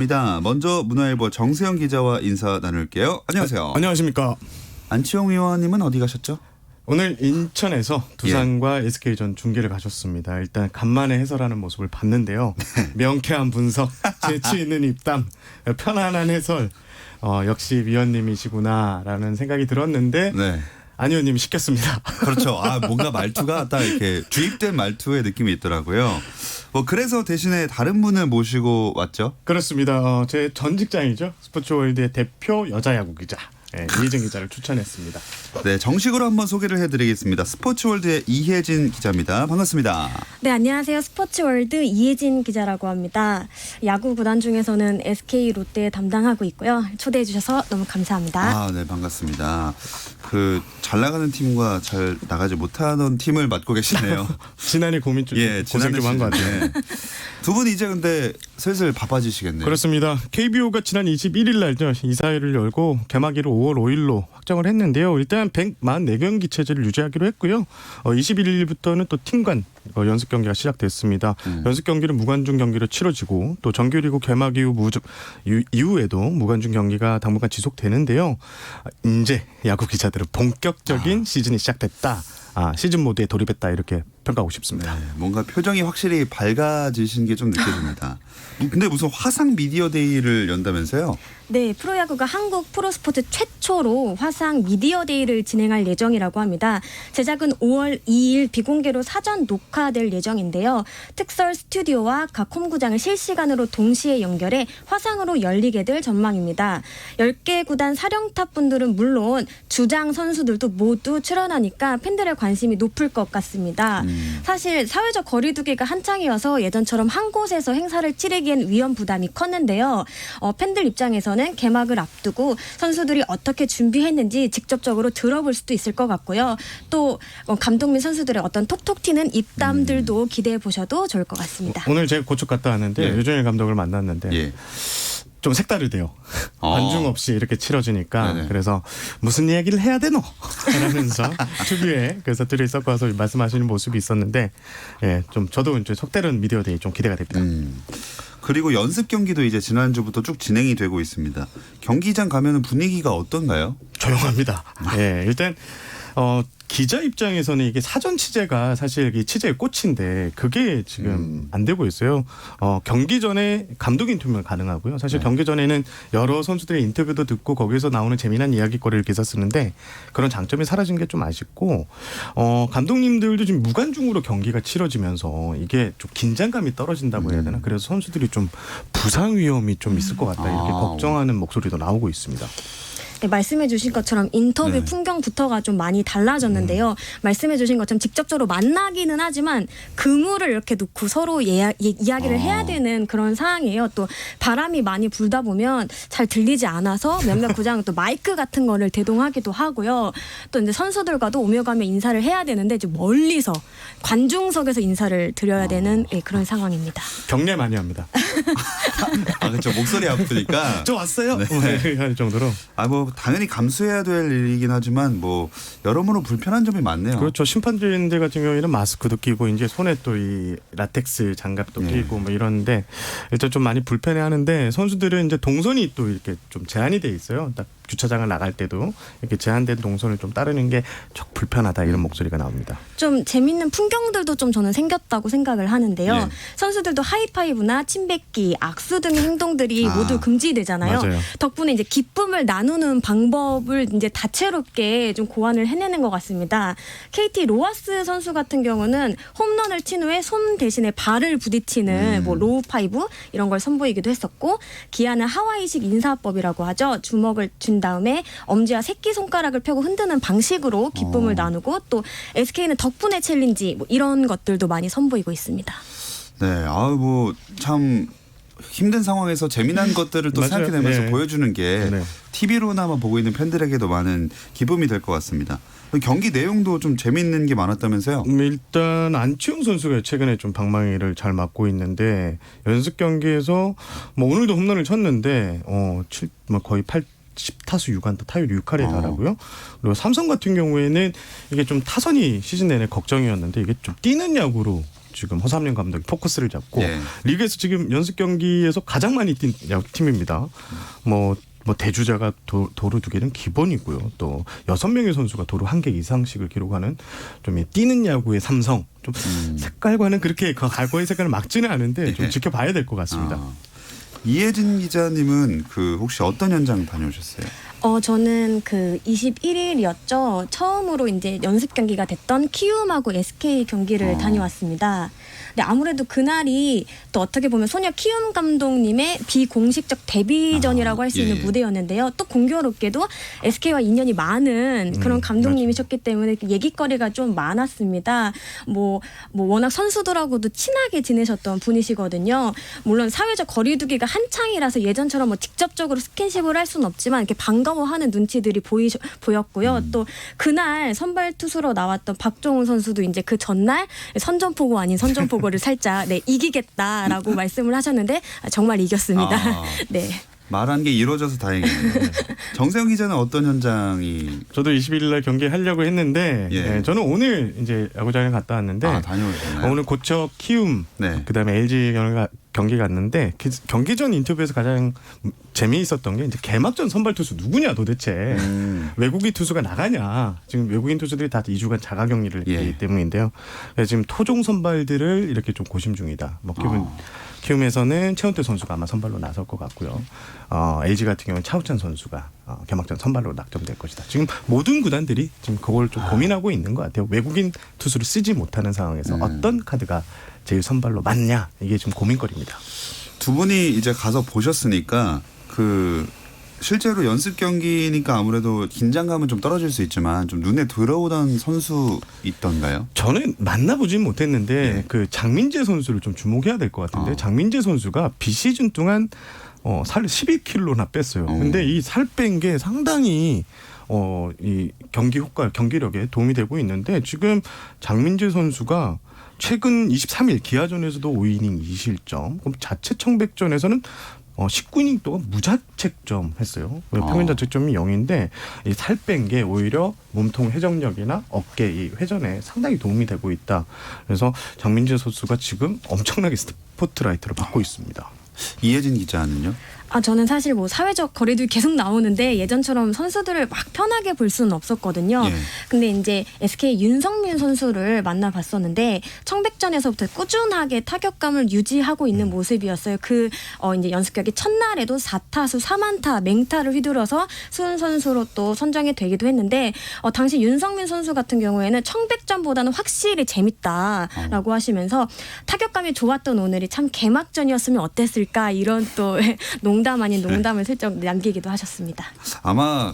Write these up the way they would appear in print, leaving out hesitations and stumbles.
입니다. 먼저 문화일보 정세영 기자와 인사 나눌게요. 안녕하세요. 안녕하십니까. 안치홍 의원님은 어디 가셨죠? 오늘 인천에서 두산과 SK전 중계를 가셨습니다. 일단 간만에 해설하는 모습을 봤는데요. 명쾌한 분석, 재치 있는 입담, 편안한 해설. 역시 위원님이시구나라는 생각이 들었는데 네. 안 의원님이 시켰습니다. 그렇죠. 뭔가 말투가 딱 이렇게 주입된 말투의 느낌이 있더라고요. 그래서 대신에 다른 분을 모시고 왔죠? 그렇습니다. 제 전 직장이죠. 스포츠월드의 대표 여자 야구 기자. 이혜진 기자를 추천했습니다. 네, 정식으로 한번 소개를 해드리겠습니다. 스포츠월드의 이혜진 기자입니다. 반갑습니다. 네, 안녕하세요. 스포츠월드 이혜진 기자라고 합니다. 야구 구단 중에서는 SK 롯데 담당하고 있고요. 초대해 주셔서 너무 감사합니다. 네, 반갑습니다. 잘 나가는 팀과 잘 나가지 못하는 팀을 맡고 계시네요. 지난해 고민 좀 고생 좀 한 것 같아요. 두 분 이제 근데 슬슬 바빠지시겠네요. 그렇습니다. KBO가 지난 21일 날죠. 이사회를 열고 개막일을 5월 5일로 확정을 했는데요. 일단 144경기 체제를 유지하기로 했고요. 21일부터는 또 팀 간 연습 경기가 시작됐습니다. 연습 경기는 무관중 경기로 치러지고 또 정규리그 개막 이후에도 무관중 경기가 당분간 지속되는데요. 이제 야구 기자들은 본격적인 시즌이 시작됐다. 시즌 모드에 돌입했다 이렇게 평가하고 싶습니다. 네, 뭔가 표정이 확실히 밝아지신 게 좀 느껴집니다. 근데 무슨 화상 미디어 데이를 연다면서요? 네, 프로야구가 한국 프로스포츠 최초로 화상 미디어 데이를 진행할 예정이라고 합니다. 제작은 5월 2일 비공개로 사전 녹화될 예정인데요. 특설 스튜디오와 각 홈구장을 실시간으로 동시에 연결해 화상으로 열리게 될 전망입니다. 10개 구단 사령탑 분들은 물론 주장 선수들도 모두 출연하니까 팬들의 관심이 높을 것 같습니다. 사실 사회적 거리두기가 한창이어서 예전처럼 한 곳에서 행사를 치르기엔 위험 부담이 컸는데요. 팬들 입장에서는 개막을 앞두고 선수들이 어떻게 준비했는지 직접적으로 들어볼 수도 있을 것 같고요. 또 감독 및 선수들의 어떤 톡톡 튀는 입담들도 기대해 보셔도 좋을 것 같습니다. 오늘 제가 고척 갔다 왔는데 유정일 감독을 만났는데 좀 색다르대요. 관중 없이 이렇게 치러지니까. 네네. 그래서 무슨 이야기를 해야 되노? 라면서 특유의 그래서 들이 섞어서 말씀하시는 모습이 있었는데 좀 저도 이제 속다른 미디어 데이 좀 기대가 됩니다. 그리고 연습 경기도 이제 지난주부터 쭉 진행이 되고 있습니다. 경기장 가면은 분위기가 어떤가요? 조용합니다. 일단 기자 입장에서는 이게 사전 취재가 사실 이 취재의 꽃인데 그게 지금 안 되고 있어요. 경기 전에 감독 인터뷰가 가능하고요. 사실 경기 전에는 여러 선수들의 인터뷰도 듣고 거기서 나오는 재미난 이야기거리를 기사 쓰는데 그런 장점이 사라진 게 좀 아쉽고 감독님들도 지금 무관중으로 경기가 치러지면서 이게 좀 긴장감이 떨어진다고 해야 되나? 그래서 선수들이 좀 부상 위험이 좀 있을 것 같다 이렇게 걱정하는 목소리도 나오고 있습니다. 네, 말씀해 주신 것처럼 인터뷰 풍경부터가 좀 많이 달라졌는데요. 말씀해 주신 것처럼 직접적으로 만나기는 하지만 그물을 이렇게 놓고 서로 이야기를 해야 되는 그런 상황이에요. 또 바람이 많이 불다 보면 잘 들리지 않아서 몇몇 구장은 또 마이크 같은 거를 대동하기도 하고요. 또 이제 선수들과도 오며 가며 인사를 해야 되는데 이제 멀리서 관중석에서 인사를 드려야 되는 그런 상황입니다. 경례 많이 합니다. 그렇죠. 목소리 아프니까. 저 왔어요. 할 정도로. 당연히 감수해야 될 일이긴 하지만 여러모로 불편한 점이 많네요. 그렇죠. 심판진들 같은 경우에는 마스크도 끼고 이제 손에 또 이 라텍스 장갑도 끼고 이런데 일단 좀 많이 불편해하는데 선수들은 이제 동선이 또 이렇게 좀 제한이 돼 있어요. 딱 주차장을 나갈 때도 이렇게 제한된 동선을 좀 따르는 게 좀 불편하다 이런 목소리가 나옵니다. 좀 재밌는 풍경들도 좀 저는 생겼다고 생각을 하는데요. 선수들도 하이파이브나 침뱉기, 악수 등의 행동들이 모두 금지되잖아요. 맞아요. 덕분에 이제 기쁨을 나누는 방법을 이제 다채롭게 좀 고안을 해내는 것 같습니다. KT 로하스 선수 같은 경우는 홈런을 친 후에 손 대신에 발을 부딪히는 로우 파이브 이런 걸 선보이기도 했었고, 기아는 하와이식 인사법이라고 하죠. 주먹을 준 다음에 엄지와 새끼 손가락을 펴고 흔드는 방식으로 기쁨을 나누고, 또 SK는 덕분에 챌린지 이런 것들도 많이 선보이고 있습니다. 네, 참 힘든 상황에서 재미난 것들을 또 생각해내면서 보여주는 게 TV로나만 보고 있는 팬들에게도 많은 기쁨이 될 것 같습니다. 경기 내용도 좀 재미있는 게 많았다면서요? 일단 안치홍 선수가 최근에 좀 방망이를 잘 맞고 있는데 연습 경기에서 오늘도 홈런을 쳤는데 거의 10타수 6안타 타율 6할에 달하고요. 그리고 삼성 같은 경우에는 이게 좀 타선이 시즌 내내 걱정이었는데 이게 좀 뛰는 야구로 지금 허삼영 감독이 포커스를 잡고 예. 리그에서 지금 연습 경기에서 가장 많이 뛴 팀입니다. 뭐 대주자가 도루 2개는 기본이고요. 또 6명의 선수가 도루 1개 이상씩을 기록하는 좀 뛰는 야구의 삼성. 좀 색깔과는 그렇게 과거의 색깔을 막지는 않은데 좀 지켜봐야 될 것 같습니다. 이혜진 기자님은 혹시 어떤 현장 다녀오셨어요? 저는 21일이었죠. 처음으로 이제 연습 경기가 됐던 키움하고 SK 경기를 다녀왔습니다. 근데 아무래도 그날이 또 어떻게 보면 소녀 키움 감독님의 비공식적 데뷔전이라고 할 수 있는 무대였는데요. 또 공교롭게도 SK와 인연이 많은 그런 감독님이셨기 때문에 얘기거리가 좀 많았습니다. 뭐 워낙 선수들하고도 친하게 지내셨던 분이시거든요. 물론 사회적 거리두기가 한창이라서 예전처럼 뭐 직접적으로 스킨십을 할 수는 없지만 이렇게 반가워하는 눈치들이 보였고요. 또 그날 선발 투수로 나왔던 박종훈 선수도 이제 그 전날 선전포고 아닌 선전포고를 살짝 이기겠다라고 말씀을 하셨는데 정말 이겼습니다. 네. 말한 게 이루어져서 다행이네요. 정세영 기자는 어떤 현장이? 저도 21일 날 경기 하려고 했는데 네, 저는 오늘 이제 야구장에 갔다 왔는데 다녀오셨나요? 오늘 고척 키움 그다음에 LG 경기 갔는데 경기 전 인터뷰에서 가장 재미있었던 게 이제 개막전 선발 투수 누구냐 도대체 외국인 투수가 나가냐 지금 외국인 투수들이 다 2주간 자가격리를 했기 때문인데요. 지금 토종 선발들을 이렇게 좀 고심 중이다. 키움에서는 최원태 선수가 아마 선발로 나설 것 같고요. LG 같은 경우는 차우찬 선수가 개막전 선발로 낙점될 것이다. 지금 모든 구단들이 지금 그걸 좀 고민하고 있는 것 같아요. 외국인 투수를 쓰지 못하는 상황에서 어떤 카드가 제일 선발로 맞냐 이게 지금 고민거리입니다. 두 분이 이제 가서 보셨으니까 실제로 연습 경기니까 아무래도 긴장감은 좀 떨어질 수 있지만 좀 눈에 들어오던 선수 있던가요? 저는 만나보진 못했는데 장민재 선수를 좀 주목해야 될 것 같은데 장민재 선수가 비시즌 동안 살 11kg나 뺐어요. 근데 이 살 뺀 게 상당히 이 경기력에 도움이 되고 있는데 지금 장민재 선수가 최근 23일 기아전에서도 5이닝 2실점. 그럼 자체 청백전에서는 19이닝 동안 무자책점 했어요. 평균 자책점이 0인데 이 살 뺀 게 오히려 몸통 회전력이나 어깨 이 회전에 상당히 도움이 되고 있다. 그래서 장민재 선수가 지금 엄청나게 스포트라이트를 받고 있습니다. 이혜진 기자는요? 저는 사실 사회적 거리두기 계속 나오는데 예전처럼 선수들을 막 편하게 볼 수는 없었거든요. 근데 이제 SK 윤성민 선수를 만나봤었는데 청백전에서부터 꾸준하게 타격감을 유지하고 있는 모습이었어요. 이제 연습 경기 첫날에도 4타수 3안타 맹타를 휘두르서 수훈 선수로 또 선정이 되기도 했는데 당시 윤성민 선수 같은 경우에는 청백전보다는 확실히 재밌다라고 하시면서 타격감이 좋았던 오늘이 참 개막전이었으면 어땠을까 이런 또 농담 아닌 농담을 슬쩍 남기기도 하셨습니다. 아마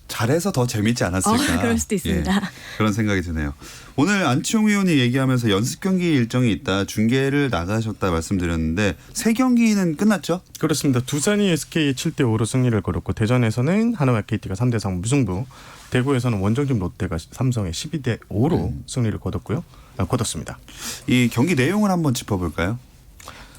잘해서 더 재밌지 않았을까. 그럴 수도 있습니다. 그런 생각이 드네요. 오늘 안치홍 의원이 얘기하면서 연습 경기 일정이 있다. 중계를 나가셨다 말씀드렸는데 3경기는 끝났죠? 그렇습니다. 두산이 SK에 7대5로 승리를 거뒀고 대전에서는 하나와 KT가 3대3 무승부, 대구에서는 원정팀 롯데가 삼성에 12대5로 승리를 거뒀습니다. 이 경기 내용을 한번 짚어볼까요?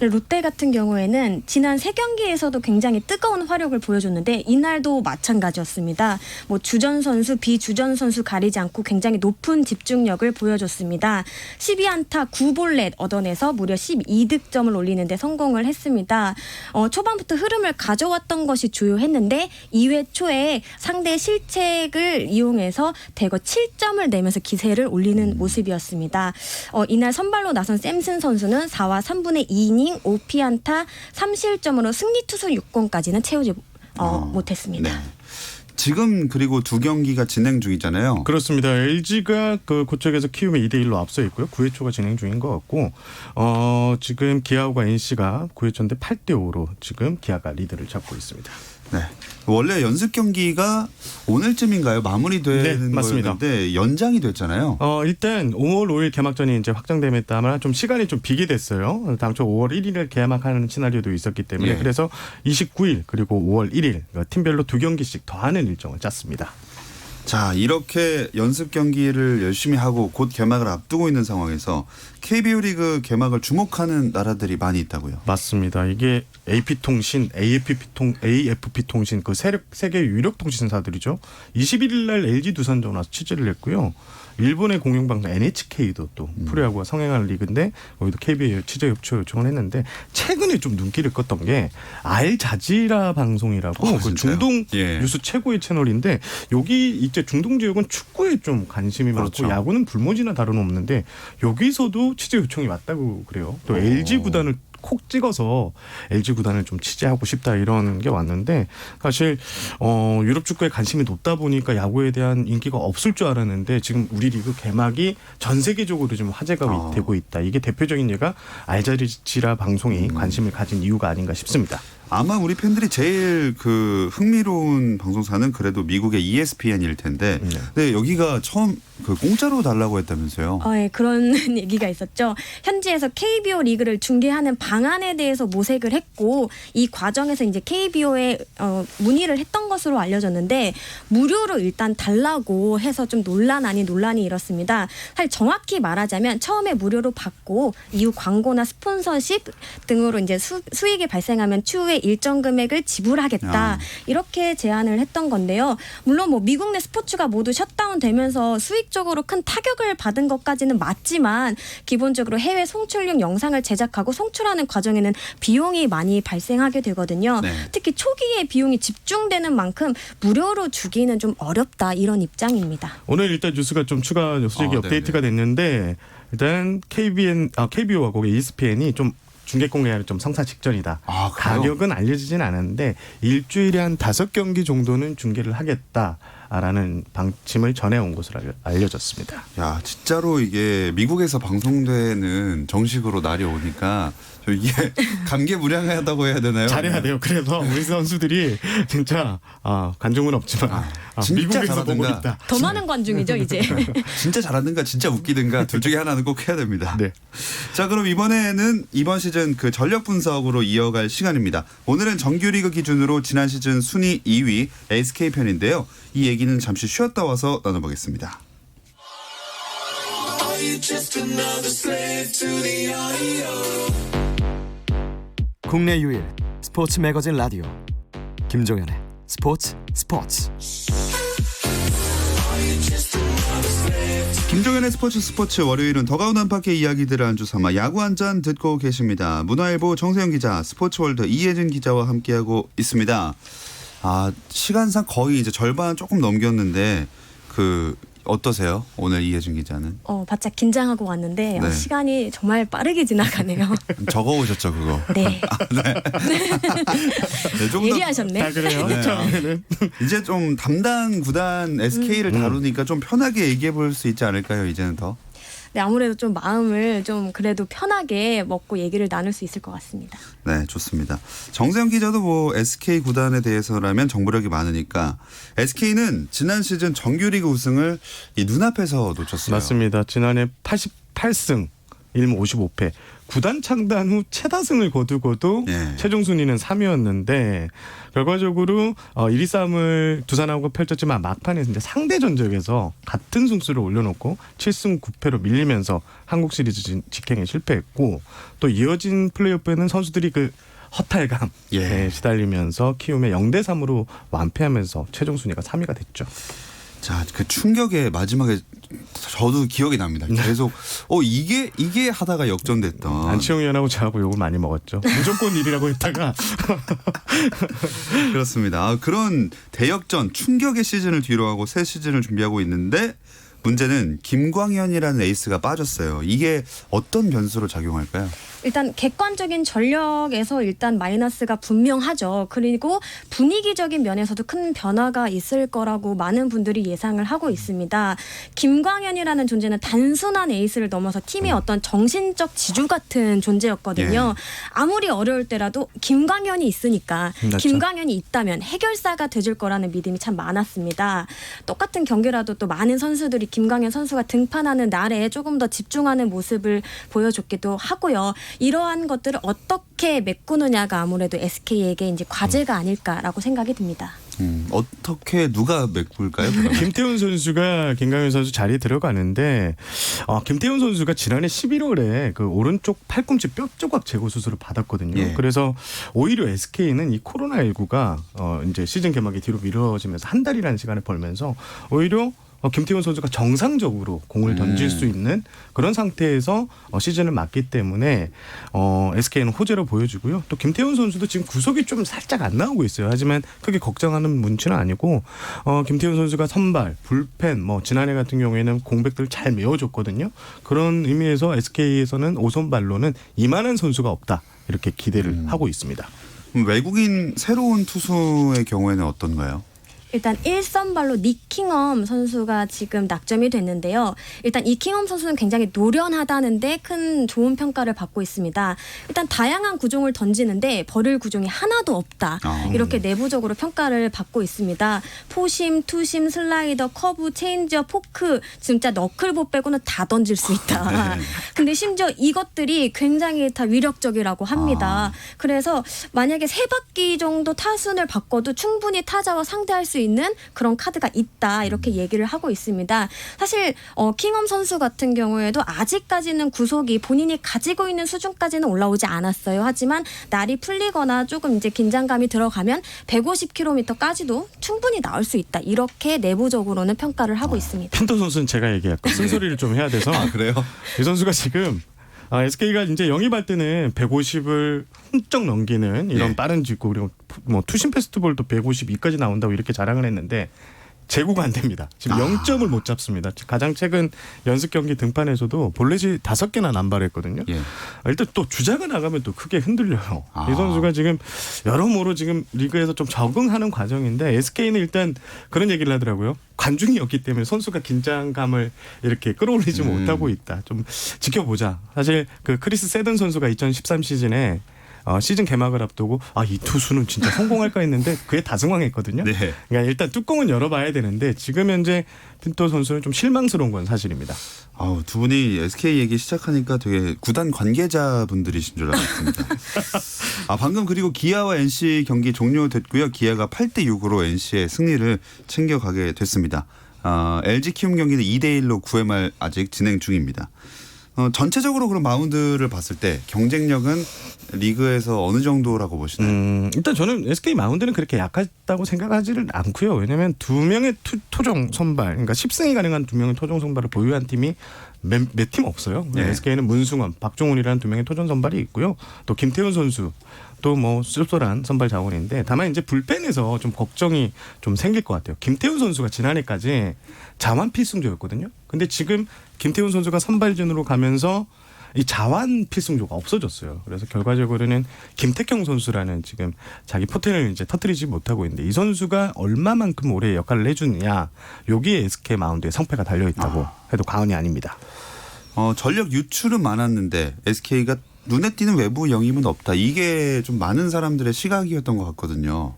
롯데 같은 경우에는 지난 3경기에서도 굉장히 뜨거운 화력을 보여줬는데 이날도 마찬가지였습니다. 주전 선수, 비주전 선수 가리지 않고 굉장히 높은 집중력을 보여줬습니다. 12안타 9볼넷 얻어내서 무려 12득점을 올리는 데 성공을 했습니다. 초반부터 흐름을 가져왔던 것이 주요했는데 2회 초에 상대 실책을 이용해서 대거 7점을 내면서 기세를 올리는 모습이었습니다. 이날 선발로 나선 샘슨 선수는 4와 3분의 2이닝 5피안타 3실점으로 승리 투수 6권까지는 채우지 못했습니다. 네. 지금 그리고 2경기가 진행 중이잖아요. 그렇습니다. LG가 고척에서 키움에 2대1로 앞서 있고요. 9회 초가 진행 중인 것 같고 지금 기아와 NC가 9회 초인데 8대5로 지금 기아가 리드를 잡고 있습니다. 네. 원래 연습 경기가 오늘쯤인가요? 마무리되는 맞습니다. 거였는데 연장이 됐잖아요. 일단 5월 5일 개막전이 이제 확정됨에 따라 좀 시간이 좀 비게 됐어요. 당초 5월 1일에 개막하는 시나리오도 있었기 때문에 그래서 29일 그리고 5월 1일 팀별로 2경기씩 더하는 일정을 짰습니다. 자, 이렇게 연습 경기를 열심히 하고 곧 개막을 앞두고 있는 상황에서 KBO 리그 개막을 주목하는 나라들이 많이 있다고요. 맞습니다. 이게 AP통신, AFP통신 그 세계 유력 통신사들이죠. 21일 날 LG 두산전 와서 취재를 했고요. 일본의 공영방송 NHK도 또 프로야구와 성행하는 리그인데 거기도 KBO 취재 협조 요청을 했는데 최근에 좀 눈길을 껐던 게 알자지라 방송이라고 그 중동 뉴스 최고의 채널인데 여기 이제 중동 지역은 축구에 좀 관심이 많고 야구는 불모지나 다름없는데 여기서도 취재 요청이 왔다고 그래요. 또 LG 구단을 콕 찍어서 LG 구단을 좀 취재하고 싶다 이런 게 왔는데 사실 유럽 축구에 관심이 높다 보니까 야구에 대한 인기가 없을 줄 알았는데 지금 우리 리그 개막이 전 세계적으로 좀 화제가 되고 있다. 이게 대표적인 예가 알자지라 방송이 관심을 가진 이유가 아닌가 싶습니다. 아마 우리 팬들이 제일 그 흥미로운 방송사는 그래도 미국의 ESPN일 텐데, 근데 여기가 처음 그 공짜로 달라고 했다면서요? 네, 그런 얘기가 있었죠. 현지에서 KBO 리그를 중계하는 방안에 대해서 모색을 했고 이 과정에서 이제 KBO에 문의를 했던 것으로 알려졌는데 무료로 일단 달라고 해서 좀 논란 아닌 논란이 일었습니다. 사실 정확히 말하자면 처음에 무료로 받고 이후 광고나 스폰서십 등으로 이제 수익이 발생하면 추후에 일정 금액을 지불하겠다 이렇게 제안을 했던 건데요. 물론 뭐 미국 내 스포츠가 모두 셧다운되면서 수익적으로 큰 타격을 받은 것까지는 맞지만 기본적으로 해외 송출용 영상을 제작하고 송출하는 과정에는 비용이 많이 발생하게 되거든요. 네. 특히 초기에 비용이 집중되는 만큼 무료로 주기는 좀 어렵다 이런 입장입니다. 오늘 일단 뉴스가 좀 추가 소식이 업데이트가 됐는데 일단 KBO하고 ESPN이 좀 중계 공개를 좀 성사 직전이다. 가격은 알려지진 않았는데 일주일에 한 5경기 정도는 중계를 하겠다라는 방침을 전해온 것으로 알려졌습니다. 야, 진짜로 이게 미국에서 방송되는 정식으로 날이 오니까 이게 감개무량하다고 해야 되나요? 잘해야 돼요. 그래서 우리 선수들이 진짜 관중은 없지만 미국에서 보고 있다. 더 많은 관중이죠 이제. 진짜 잘하든가 진짜 웃기든가 둘 중에 하나는 꼭 해야 됩니다. 네. 자, 그럼 이번에는 이번 시즌 그 전력 분석으로 이어갈 시간입니다. 오늘은 정규리그 기준으로 지난 시즌 순위 2위 SK 편인데요. 이 얘기는 잠시 쉬었다 와서 나눠보겠습니다. 국내 유일 스포츠 매거진 라디오 김종현의 스포츠. 김종현의 스포츠 월요일은 더 가운 안팎의 이야기들을 안주 삼아 야구 한 잔 듣고 계십니다. 문화일보 정세영 기자, 스포츠월드 이혜진 기자와 함께하고 있습니다. 시간상 거의 이제 절반 조금 넘겼는데 어떠세요? 오늘 이혜진 기자는? 바짝 긴장하고 왔는데 네. 시간이 정말 빠르게 지나가네요. 적어 오셨죠 그거? 네. 네, 조금 예리하셨네. 그래요? 네. 이제 좀 담당 구단 SK를 다루니까 좀 편하게 얘기해 볼 수 있지 않을까요? 이제는 더? 네, 아무래도 좀 마음을 좀 그래도 편하게 먹고 얘기를 나눌 수 있을 것 같습니다. 네, 좋습니다. 정세영 기자도 뭐 SK 구단에 대해서라면 정보력이 많으니까 SK는 지난 시즌 정규리그 우승을 이 눈앞에서 놓쳤어요. 맞습니다. 지난해 88승 1무 55패. 구단 창단 후 최다승을 거두고도 최종 순위는 3위였는데 결과적으로 1위 싸움을 두산하고 펼쳤지만 막판에서 이제 상대 전적에서 같은 승수를 올려놓고 7승 9패로 밀리면서 한국 시리즈 직행에 실패했고 또 이어진 플레이오프에는 선수들이 허탈감에 시달리면서 키움에 0대3으로 완패하면서 최종 순위가 3위가 됐죠. 자, 그 충격의 마지막에 저도 기억이 납니다. 계속 이게 하다가 역전됐던. 안치홍 위원하고 저하고 욕을 많이 먹었죠. 무조건 1위라고 했다가. 그렇습니다. 그런 대역전 충격의 시즌을 뒤로하고 새 시즌을 준비하고 있는데 문제는 김광현이라는 에이스가 빠졌어요. 이게 어떤 변수로 작용할까요? 일단 객관적인 전력에서 일단 마이너스가 분명하죠. 그리고 분위기적인 면에서도 큰 변화가 있을 거라고 많은 분들이 예상을 하고 있습니다. 김광현이라는 존재는 단순한 에이스를 넘어서 팀의 어떤 정신적 지주 같은 존재였거든요. 아무리 어려울 때라도 김광현이 있으니까 맞죠. 김광현이 있다면 해결사가 되줄 거라는 믿음이 참 많았습니다. 똑같은 경기라도 또 많은 선수들이 김광현 선수가 등판하는 날에 조금 더 집중하는 모습을 보여줬기도 하고요. 이러한 것들을 어떻게 메꾸느냐가 아무래도 SK에게 이제 과제가 아닐까라고 생각이 듭니다. 어떻게 누가 메꿀까요? 그러면? 김태훈 선수가 김강현 선수 자리에 들어가는데 김태훈 선수가 지난해 11월에 그 오른쪽 팔꿈치 뼈 조각 제거 수술을 받았거든요. 예. 그래서 오히려 SK는 이 코로나19가 이제 시즌 개막이 뒤로 미뤄지면서 한 달이라는 시간을 벌면서 오히려 김태훈 선수가 정상적으로 공을 던질 수 있는 그런 상태에서 시즌을 맞기 때문에 SK는 호재로 보여주고요. 또 김태훈 선수도 지금 구속이 좀 살짝 안 나오고 있어요. 하지만 크게 걱정하는 문치는 아니고 김태훈 선수가 선발, 불펜, 지난해 같은 경우에는 공백들 잘 메워줬거든요. 그런 의미에서 SK에서는 오선발로는 이만한 선수가 없다 이렇게 기대를 하고 있습니다. 외국인 새로운 투수의 경우에는 어떤가요? 일단 1선발로 니킹엄 선수가 지금 낙점이 됐는데요. 일단 이킹엄 선수는 굉장히 노련하다는데 큰 좋은 평가를 받고 있습니다. 일단 다양한 구종을 던지는데 버릴 구종이 하나도 없다. 이렇게 내부적으로 평가를 받고 있습니다. 포심, 투심, 슬라이더, 커브, 체인지업, 포크 진짜 너클볼 빼고는 다 던질 수 있다. 근데 심지어 이것들이 굉장히 다 위력적이라고 합니다. 그래서 만약에 3바퀴 정도 타순을 바꿔도 충분히 타자와 상대할 수 있는 그런 카드가 있다 이렇게 얘기를 하고 있습니다. 사실 킹엄 선수 같은 경우에도 아직까지는 구속이 본인이 가지고 있는 수준까지는 올라오지 않았어요. 하지만 날이 풀리거나 조금 이제 긴장감이 들어가면 150km까지도 충분히 나올 수 있다. 이렇게 내부적으로는 평가를 하고 있습니다. 핀터 선수는 제가 얘기할까 쓴소리를 좀 해야 돼서 그래요? 이 선수가 지금 SK가 이제 영입할 때는 150을 훌쩍 넘기는 이런 빠른 직구 그리고 투심 패스트볼도 152까지 나온다고 이렇게 자랑을 했는데 제구가 안 됩니다. 지금 0점을 못 잡습니다. 가장 최근 연습 경기 등판에서도 볼넷이 5개나 남발했거든요. 예. 일단 또 주자가 나가면 또 크게 흔들려요. 이 선수가 지금 여러모로 지금 리그에서 좀 적응하는 과정인데 SK는 일단 그런 얘기를 하더라고요. 관중이 없기 때문에 선수가 긴장감을 이렇게 끌어올리지 못하고 있다. 좀 지켜보자. 사실 그 크리스 세든 선수가 2013 시즌에 시즌 개막을 앞두고 이 투수는 진짜 성공할까 했는데 그에 다승왕했거든요. 네. 그러니까 일단 뚜껑은 열어봐야 되는데 지금 현재 핀토 선수는 좀 실망스러운 건 사실입니다. 두 분이 SK 얘기 시작하니까 되게 구단 관계자분들이신 줄 알았습니다. 방금 그리고 기아와 NC 경기 종료됐고요. 기아가 8대6으로 NC의 승리를 챙겨가게 됐습니다. LG 키움 경기는 2대1로 9회 말 아직 진행 중입니다. 전체적으로 그런 마운드를 봤을 때 경쟁력은 리그에서 어느 정도라고 보시나요? 일단 저는 SK 마운드는 그렇게 약하다고 생각하지는 않고요. 왜냐하면 2명의 토종 선발, 그러니까 10승이 가능한 2명의 토종 선발을 보유한 팀이 몇 팀 없어요. 네. SK는 문승원, 박종훈이라는 2명의 토종 선발이 있고요. 또 김태훈 선수. 또 쏠쏠한 선발 자원인데 다만 이제 불펜에서 좀 걱정이 좀 생길 것 같아요. 김태훈 선수가 지난해까지 자완 필승조였거든요. 근데 지금 김태훈 선수가 선발진으로 가면서 이 자완 필승조가 없어졌어요. 그래서 결과적으로는 김택형 선수라는 지금 자기 포텐을 이제 터뜨리지 못하고 있는데 이 선수가 얼마만큼 올해 역할을 해주느냐 여기에 SK 마운드에 성패가 달려 있다고 해도 과언이 아닙니다. 전력 유출은 많았는데 SK가 눈에 띄는 외부 영입은 없다. 이게 좀 많은 사람들의 시각이었던 것 같거든요.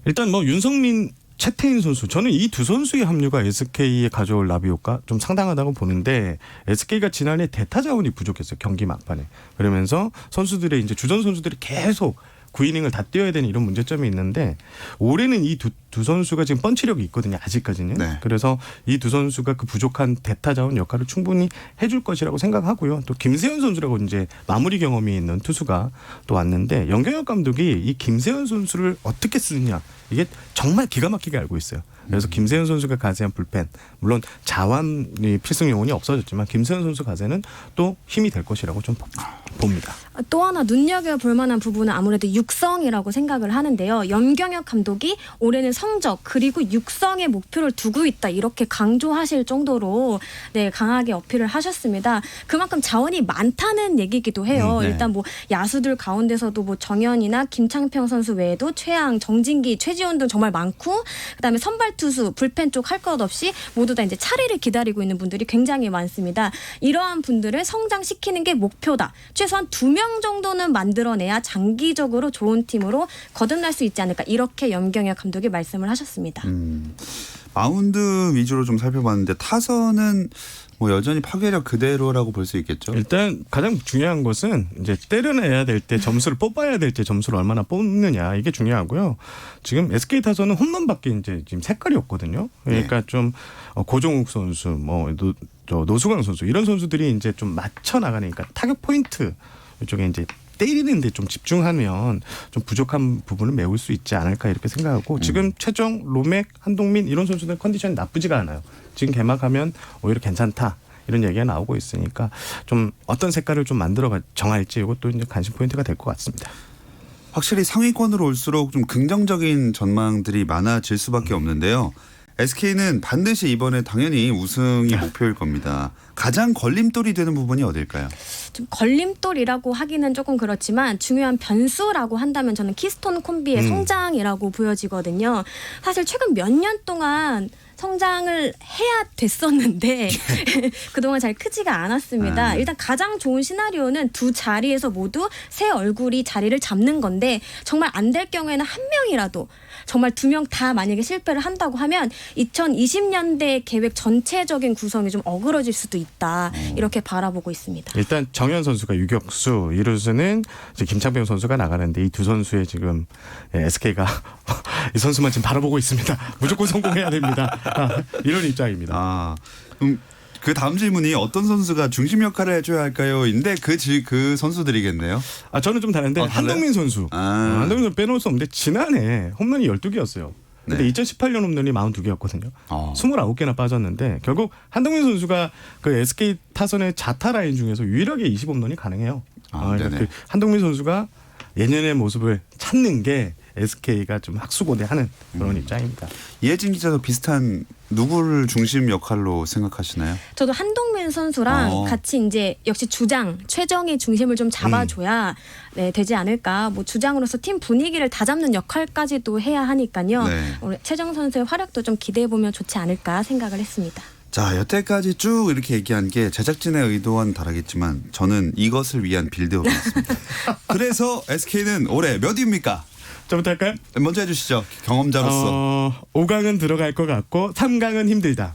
일단 윤성민, 최태인 선수 저는 이 두 선수의 합류가 SK에 가져올 나비 효과 좀 상당하다고 보는데 SK가 지난해 대타 자원이 부족했어요. 경기 막판에. 그러면서 선수들의 이제 주전 선수들이 계속 9이닝을 다 뛰어야 되는 이런 문제점이 있는데 올해는 이 두 선수가 지금 펀치력이 있거든요. 아직까지는. 네. 그래서 이 두 선수가 그 부족한 대타 자원 역할을 충분히 해줄 것이라고 생각하고요. 또 김세현 선수라고 이제 마무리 경험이 있는 투수가 또 왔는데 연경혁 감독이 이 김세현 선수를 어떻게 쓰느냐 이게 정말 기가 막히게 알고 있어요. 그래서 김세현 선수가 가세한 불펜 물론 자완이 필승 요원이 없어졌지만 김세현 선수 가세는 또 힘이 될 것이라고 좀 봅니다. 또 하나 눈여겨볼 만한 부분은 아무래도 육성이라고 생각을 하는데요. 염경엽 감독이 올해는 성적 그리고 육성의 목표를 두고 있다 이렇게 강조하실 정도로 강하게 어필을 하셨습니다. 그만큼 자원이 많다는 얘기기도 해요. 네. 일단 야수들 가운데서도 정현이나 김창평 선수 외에도 최양, 정진기, 최지훈 등 정말 많고 그다음에 선발 투수, 불펜 쪽 할 것 없이 모두 다 이제 차례를 기다리고 있는 분들이 굉장히 많습니다. 이러한 분들을 성장시키는 게 목표다. 최소한 2명 정도는 만들어내야 장기적으로 좋은 팀으로 거듭날 수 있지 않을까 이렇게 염경엽 감독이 말씀을 하셨습니다. 마운드 위주로 좀 살펴봤는데 타선은 뭐 여전히 파괴력 그대로라고 볼 수 있겠죠. 일단 가장 중요한 것은 이제 때려내야 될 때 점수를 뽑아야 될 때 점수를 얼마나 뽑느냐 이게 중요하고요. 지금 SK 타선은 홈런밖에 이제 지금 색깔이 없거든요. 그러니까 네. 좀 고종욱 선수, 뭐 노수광 선수 이런 선수들이 이제 좀 맞춰 나가니까 타격 포인트 이쪽에 이제 때리는데 좀 집중하면 좀 부족한 부분을 메울 수 있지 않을까 이렇게 생각하고 지금 최정, 로맥, 한동민 이런 선수들 컨디션이 나쁘지가 않아요. 지금 개막하면 오히려 괜찮다. 이런 얘기가 나오고 있으니까 좀 어떤 색깔을 좀 만들어 정할지 이것도 이제 관심 포인트가 될 것 같습니다. 확실히 상위권으로 올수록 좀 긍정적인 전망들이 많아질 수밖에 없는데요. SK는 반드시 이번에 당연히 우승이 목표일 겁니다. 가장 걸림돌이 되는 부분이 어딜까요? 좀 걸림돌이라고 하기는 조금 그렇지만 중요한 변수라고 한다면 저는 키스톤 콤비의 성장이라고 보여지거든요. 사실 최근 몇 년 동안 성장을 해야 됐었는데 그동안 잘 크지가 않았습니다. 일단 가장 좋은 시나리오는 두 자리에서 모두 새 얼굴이 자리를 잡는 건데 정말 안 될 경우에는 한 명이라도 정말 두 명 다 만약에 실패를 한다고 하면 2020년대 계획 전체적인 구성이 좀 어그러질 수도 있다. 이렇게 바라보고 있습니다. 일단 정현 선수가 유격수, 이루수는 이제 김창병 선수가 나가는데 이 두 선수의 지금 SK가 이 선수만 지금 바라보고 있습니다. 무조건 성공해야 됩니다. 이런 입장입니다. 그 다음 질문이 어떤 선수가 중심 역할을 해줘야 할까요?인데 그 선수들이겠네요. 저는 좀 다른데 한동민 선수. 한동민 선수 빼놓을 수 없는데 지난해 홈런이 12개였어요. 근데 네. 2018년 홈런이 42개였거든요. 29개나 빠졌는데 결국 한동민 선수가 그 SK 타선의 자타 라인 중에서 유일하게 20홈런이 가능해요. 그러니까 그 한동민 선수가 예년의 모습을 찾는 게 SK가 좀 학수고대하는 그런 입장입니다. 이혜진 기자도 비슷한 누구를 중심 역할로 생각하시나요? 저도 한동민 선수랑 같이 이제 역시 주장 최정의 중심을 좀 잡아줘야 되지 않을까. 뭐 주장으로서 팀 분위기를 다잡는 역할까지도 해야 하니까요. 네. 우리 최정 선수의 활약도 좀 기대해 보면 좋지 않을까 생각을 했습니다. 자, 여태까지 쭉 이렇게 얘기한 게 제작진의 의도와는 다르겠지만 저는 이것을 위한 빌드업이었습니다. 그래서 SK는 올해 몇 위입니까? 저부터 할까요? 먼저 해주시죠. 경험자로서. 5강은 들어갈 것 같고 3강은 힘들다.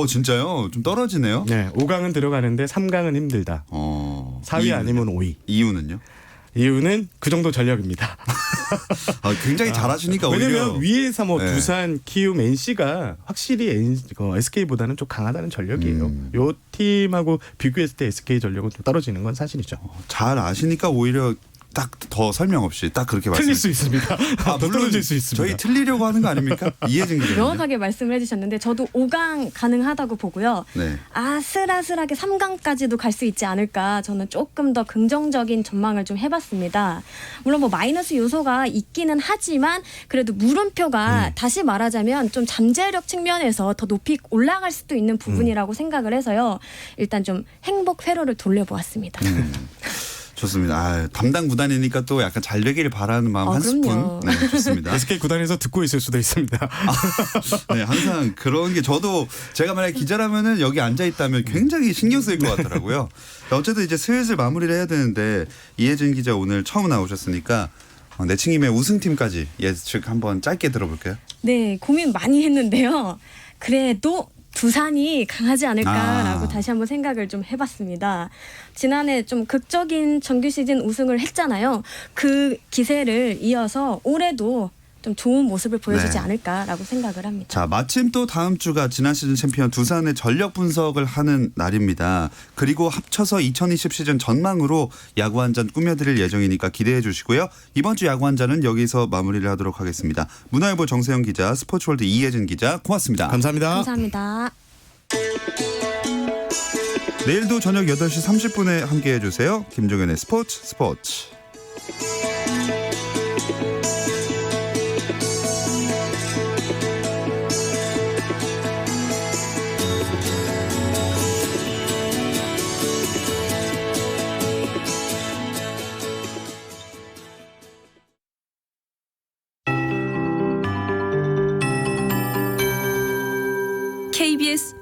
진짜요? 좀 떨어지네요. 네, 5강은 들어가는데 3강은 힘들다. 4위 아니면 5위. 이유는요? 이유는 그 정도 전력입니다. 굉장히 잘하시니까 왜냐면 오히려. 위에서 뭐 네. 두산, 키움, NC가 확실히 SK보다는 좀 강하다는 전력이에요. 요 팀하고 비교했을 때 SK 전력은 좀 떨어지는 건 사실이죠. 잘 아시니까 오히려 딱 더 설명 없이 딱 그렇게 틀릴 수 있습니다. 더 떨어질 수 있습니다. 저희 틀리려고 하는 거 아닙니까? 이해진 기자. 명확하게 말씀을 해주셨는데 저도 5강 가능하다고 보고요. 네. 아슬아슬하게 3강까지도 갈 수 있지 않을까. 저는 조금 더 긍정적인 전망을 좀 해봤습니다. 물론 뭐 마이너스 요소가 있기는 하지만 그래도 물음표가 다시 말하자면 좀 잠재력 측면에서 더 높이 올라갈 수도 있는 부분이라고 생각을 해서요. 일단 좀 행복 회로를 돌려보았습니다. 좋습니다. 담당 구단이니까 또 약간 잘 되기를 바라는 마음 한 그럼요. 스푼. 네, 좋습니다. SK 구단에서 듣고 있을 수도 있습니다. 네, 항상 그런 게 저도 제가 만약에 기자라면은 여기 앉아 있다면 굉장히 신경 쓰일 것 같더라고요. 어쨌든 이제 슬슬 마무리를 해야 되는데 이혜진 기자 오늘 처음 나오셨으니까 내친김에 우승팀까지 예측 한번 짧게 들어볼게요. 네, 고민 많이 했는데요. 그래도 두산이 강하지 않을까라고 다시 한번 생각을 좀 해봤습니다. 지난해 좀 극적인 정규 시즌 우승을 했잖아요. 그 기세를 이어서 올해도 좀 좋은 모습을 보여주지 않을까라고 생각을 합니다. 자, 마침 또 다음 주가 지난 시즌 챔피언 두산의 전력 분석을 하는 날입니다. 그리고 합쳐서 2020 시즌 전망으로 야구 한 잔 꾸며드릴 예정이니까 기대해 주시고요. 이번 주 야구 한 잔은 여기서 마무리를 하도록 하겠습니다. 문화일보 정세영 기자, 스포츠월드 이혜진 기자 고맙습니다. 감사합니다. 감사합니다. 내일도 저녁 8시 30분에 함께해 주세요. 김종현의 스포츠.